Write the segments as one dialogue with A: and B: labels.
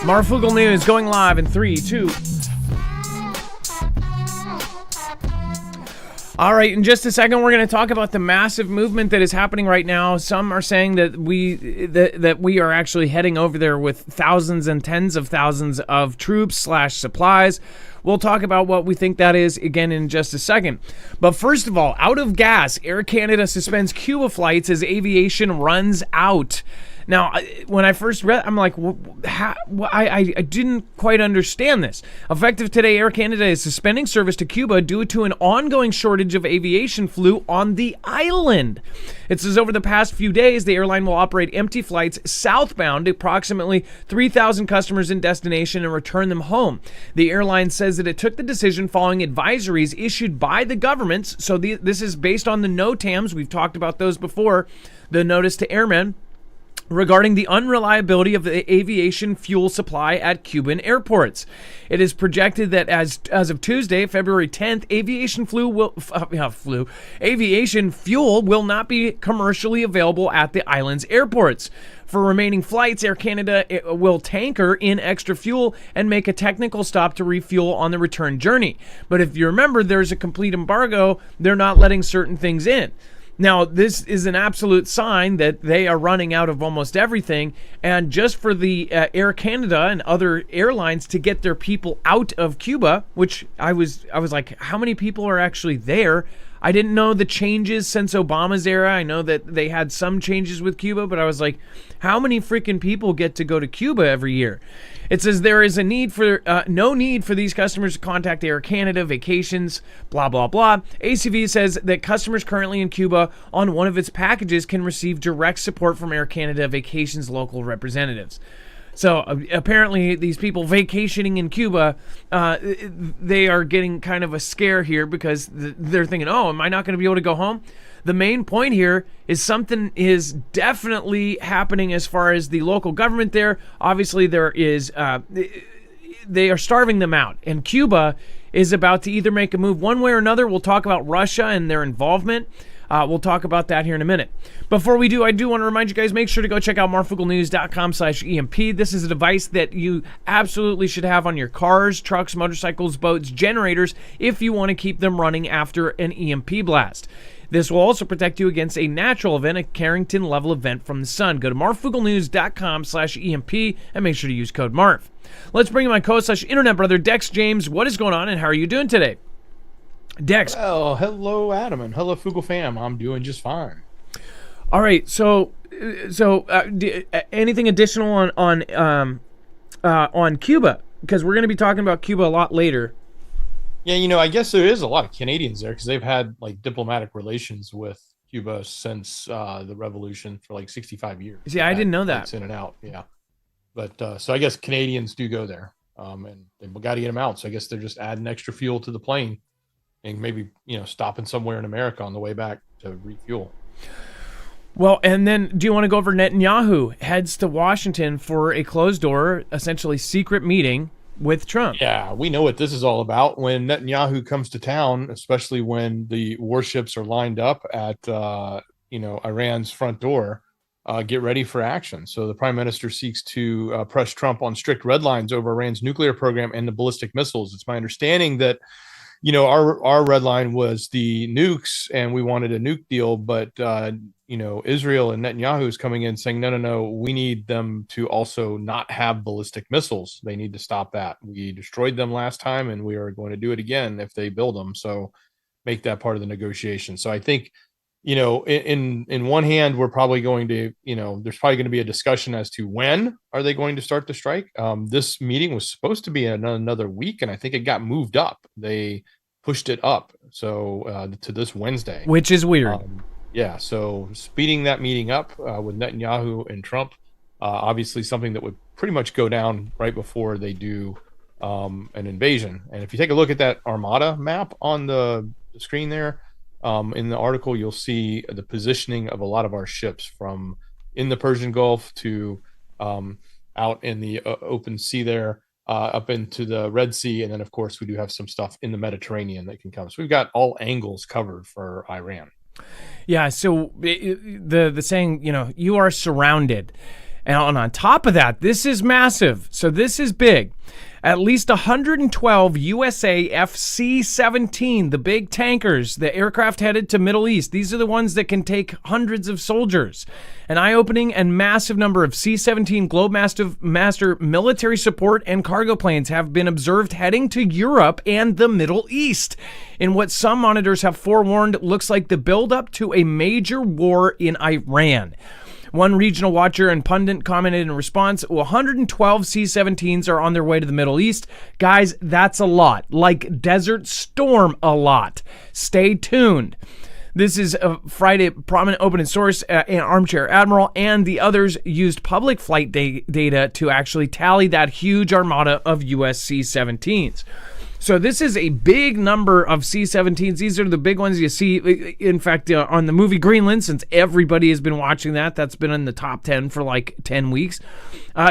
A: Marfoogle News going live in 3, 2. All right, in just a second, we're going to talk about the massive movement that is happening right now. Some are saying that we are actually heading over there with thousands and tens of thousands of troops/supplies. We'll talk about what we think that is again in just a second. But first of all, out of gas, Air Canada suspends Cuba flights as aviation runs out. Now, when I first read, I'm like, I didn't quite understand this. Effective today, Air Canada is suspending service to Cuba due to an ongoing shortage of aviation fuel on the island. It says over the past few days, the airline will operate empty flights southbound to approximately 3,000 customers in destination and return them home. The airline says that it took the decision following advisories issued by the governments. So this is based on the NOTAMs. We've talked about those before. The notice to airmen regarding the unreliability of the aviation fuel supply at Cuban airports. It is projected that as of Tuesday, February 10th, aviation fuel will not be commercially available at the island's airports. For remaining flights, Air Canada will tanker in extra fuel and make a technical stop to refuel on the return journey. But if you remember, there's a complete embargo. They're not letting certain things in. Now, this is an absolute sign that they are running out of almost everything. And just for the Air Canada and other airlines to get their people out of Cuba, which I was like, how many people are actually there? I didn't know the changes since Obama's era. I know that they had some changes with Cuba, but I was like, how many freaking people get to go to Cuba every year? It says there is a need for no need for these customers to contact Air Canada Vacations, blah, blah, blah. ACV says that customers currently in Cuba on one of its packages can receive direct support from Air Canada Vacations local representatives. So apparently these people vacationing in Cuba, they are getting kind of a scare here because they're thinking, oh, am I not going to be able to go home? The main point here is something is definitely happening as far as the local government there. Obviously, there is they are starving them out. And Cuba is about to either make a move one way or another. We'll talk about Russia and their involvement. We'll talk about that here in a minute. Before we do, I do want to remind you guys, make sure to go check out marfooglenews.com/EMP. This is a device that you absolutely should have on your cars, trucks, motorcycles, boats, generators, if you want to keep them running after an EMP blast. This will also protect you against a natural event, a Carrington-level event from the sun. Go to marfooglenews.com/EMP and make sure to use code MARF. Let's bring in my co-internet brother, Dex James. What is going on and how are you doing today? Dex.
B: Well, hello, Adam, and hello, Foogle fam. I'm doing just fine.
A: All right, so anything additional on Cuba? Because we're going to be talking about Cuba a lot later.
B: Yeah, I guess there is a lot of Canadians there because they've had like diplomatic relations with Cuba since the revolution for like 65 years.
A: See, I didn't know that.
B: It's in and out, yeah. But so I guess Canadians do go there, and they've got to get them out. So I guess they're just adding extra fuel to the plane. And maybe, stopping somewhere in America on the way back to refuel.
A: Well, and then do you want to go over Netanyahu heads to Washington for a closed door, essentially secret meeting with Trump?
B: Yeah, we know what this is all about. When Netanyahu comes to town, especially when the warships are lined up at, Iran's front door, get ready for action. So the prime minister seeks to press Trump on strict red lines over Iran's nuclear program and the ballistic missiles. It's my understanding that our red line was the nukes and we wanted a nuke deal, but, Israel and Netanyahu is coming in saying, no, we need them to also not have ballistic missiles. They need to stop that. We destroyed them last time and we are going to do it again if they build them. So make that part of the negotiation. So I think, in one hand, we're probably going to, there's probably going to be a discussion as to when are they going to start the strike. This meeting was supposed to be another week, and I think it got moved up. They pushed it up to this Wednesday,
A: which is weird.
B: Yeah, so speeding that meeting up with Netanyahu and Trump, obviously something that would pretty much go down right before they do an invasion. And if you take a look at that Armada map on the screen there, in the article, you'll see the positioning of a lot of our ships from in the Persian Gulf to out in the open sea there, up into the Red Sea. And then, of course, we do have some stuff in the Mediterranean that can come. So we've got all angles covered for Iran.
A: Yeah, so the saying, you are surrounded. And on top of that, this is massive. So this is big. At least 112 USAF C-17, the big tankers, the aircraft headed to Middle East. These are the ones that can take hundreds of soldiers. An eye-opening and massive number of C-17 Globemaster military support and cargo planes have been observed heading to Europe and the Middle East in what some monitors have forewarned looks like the buildup to a major war in Iran. One regional watcher and pundit commented in response, 112 C-17s are on their way to the Middle East. Guys, that's a lot. Like Desert Storm, a lot. Stay tuned. This is a Friday prominent open source, Armchair Admiral, and the others used public flight data to actually tally that huge armada of US C-17s. So this is a big number of C-17s. These are the big ones you see. In fact, on the movie Greenland, since everybody has been watching that's been in the top 10 for like 10 weeks.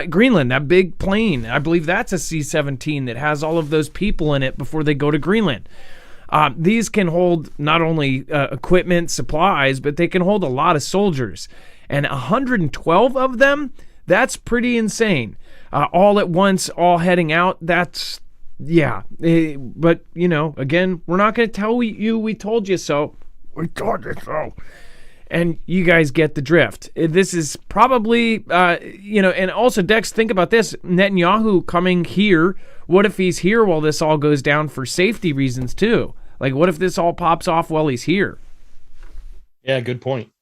A: Greenland, that big plane, I believe that's a C-17 that has all of those people in it before they go to Greenland. These can hold not only equipment, supplies, but they can hold a lot of soldiers. And 112 of them, that's pretty insane. All at once, all heading out, that's... Yeah, but, you know, again, we're not going to tell you we told you so. We told you so. And you guys get the drift. This is probably, and also, Dex, think about this. Netanyahu coming here. What if he's here while this all goes down for safety reasons, too? Like, what if this all pops off while he's here?
B: Yeah, good point.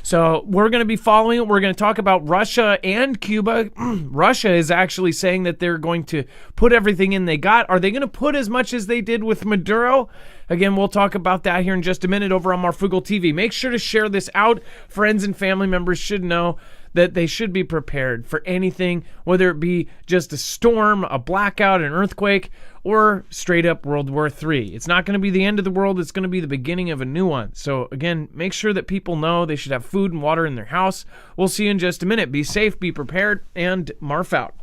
A: So we're going to be following it. We're going to talk about Russia and Cuba. Russia is actually saying that they're going to put everything in they got. Are they going to put as much as they did with Maduro? Again, we'll talk about that here in just a minute over on Marfoogle TV. Make sure to share this out. Friends and family members should know that they should be prepared for anything, whether it be just a storm, a blackout, an earthquake, or straight up World War III. It's not going to be the end of the world. It's going to be the beginning of a new one. So again, make sure that people know they should have food and water in their house. We'll see you in just a minute. Be safe, be prepared, and Marf out.